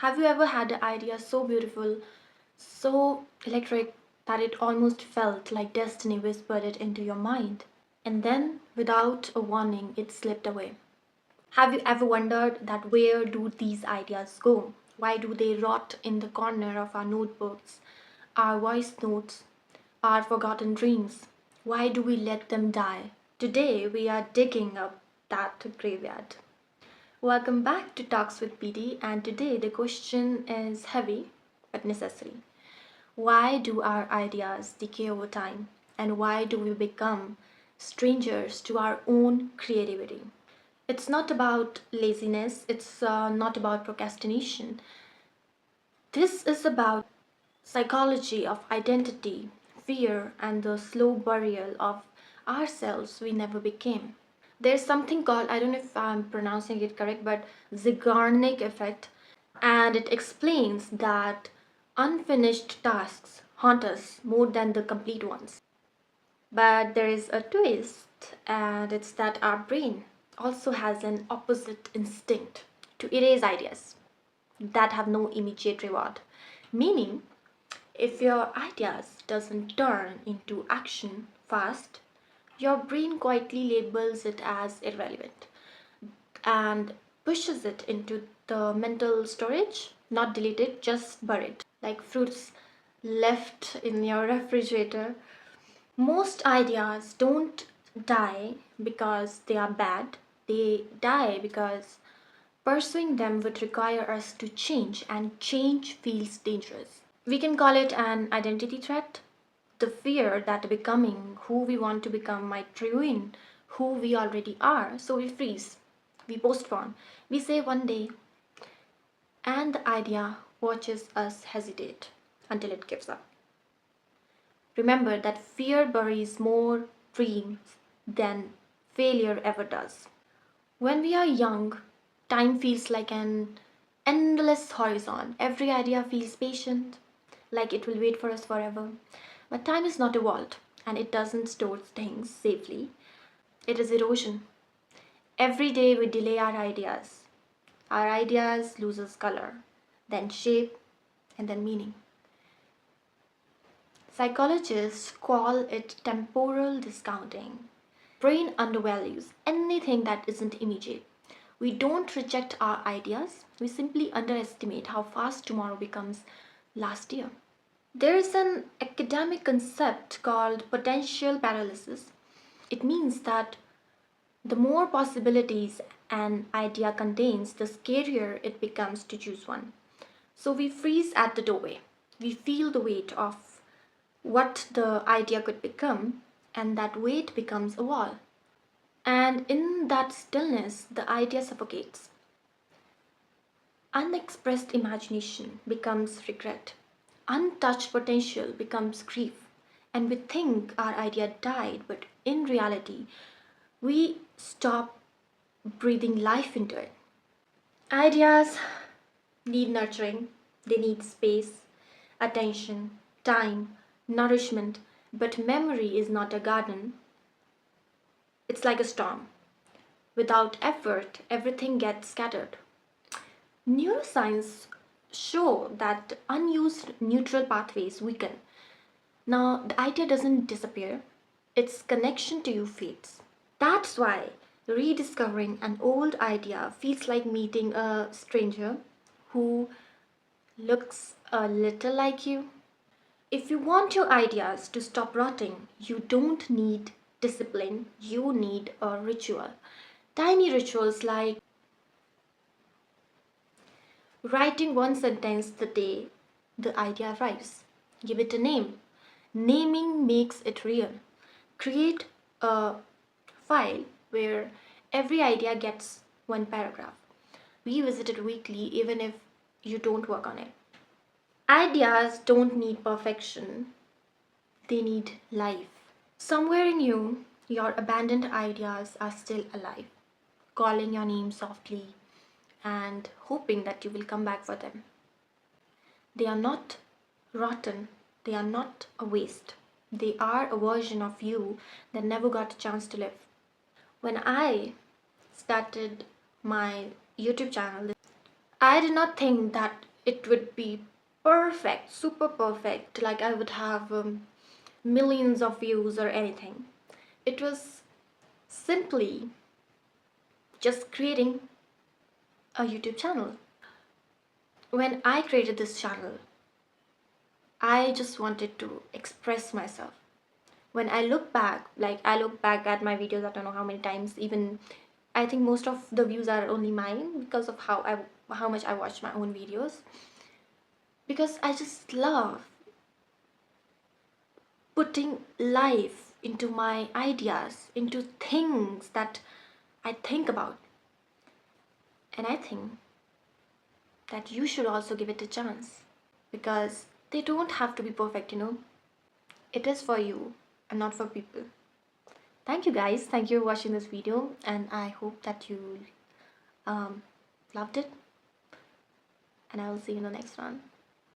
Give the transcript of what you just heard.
Have you ever had an idea so beautiful, so electric that it almost felt like destiny whispered it into your mind? And then, without a warning, it slipped away. Have you ever wondered that where do these ideas go? Why do they rot in the corner of our notebooks, our voice notes, our forgotten dreams? Why do we let them die? Today, we are digging up that graveyard. Welcome back to Talks with PD, and today the question is heavy but necessary. Why do our ideas decay over time, and why do we become strangers to our own creativity? It's not about laziness, it's not about procrastination. This is about psychology of identity, fear, and the slow burial of ourselves we never became. There's something called, I don't know if I'm pronouncing it correct, but Zeigarnik effect, and it explains that unfinished tasks haunt us more than the complete ones. But there is a twist, and it's that our brain also has an opposite instinct to erase ideas that have no immediate reward. Meaning, if your ideas doesn't turn into action fast, your brain quietly labels it as irrelevant and pushes it into the mental storage, not deleted, just buried, like fruits left in your refrigerator. Most ideas don't die because they are bad, they die because pursuing them would require us to change, and change feels dangerous. We can call it an identity threat, the fear that becoming who we want to become might ruin who we already are. So we freeze, we postpone, we say one day, and the idea watches us hesitate until it gives up. Remember that fear buries more dreams than failure ever does. When we are young, time feels like an endless horizon. Every idea feels patient, like it will wait for us forever. But time is not a vault, and it doesn't store things safely. It is erosion. Every day we delay our ideas. Our ideas loses color, then shape, and then meaning. Psychologists call it temporal discounting. Brain undervalues anything that isn't immediate. We don't reject our ideas, we simply underestimate how fast tomorrow becomes last year. There is an academic concept called potential paralysis. It means that the more possibilities an idea contains, the scarier it becomes to choose one. So we freeze at the doorway. We feel the weight of what the idea could become, and that weight becomes a wall. And in that stillness, the idea suffocates. Unexpressed imagination becomes regret. Untouched potential becomes grief. And we think our idea died, but in reality, we stop breathing life into it. Ideas need nurturing, they need space, attention, time, nourishment, but memory is not a garden. It's like a storm. Without effort, everything gets scattered. Neuroscience show that unused neutral pathways weaken. Now, the idea doesn't disappear, its connection to you fades. That's why rediscovering an old idea feels like meeting a stranger who looks a little like you. If you want your ideas to stop rotting, you don't need discipline, you need a ritual. Tiny rituals like writing one sentence the day the idea arrives. Give it a name. Naming makes it real. Create a file where every idea gets one paragraph. Revisit it weekly even if you don't work on it. Ideas don't need perfection, they need life. Somewhere in you, your abandoned ideas are still alive, calling your name softly and hoping that you will come back for them. They are not rotten, they are not a waste. They are a version of you that never got a chance to live. When I started my YouTube channel, I did not think that it would be perfect, super perfect, like I would have millions of views or anything. It was simply just creating a YouTube channel. When I created this channel, I just wanted to express myself. When I look back, like I look back at my videos, I don't know how many times, even I think most of the views are only mine because of how much I watch my own videos. Because I just love putting life into my ideas, into things that I think about. And I think that you should also give it a chance, because they don't have to be perfect, you know. It is for you and not for people. Thank you guys. Thank you for watching this video, and I hope that you loved it. And I will see you in the next one.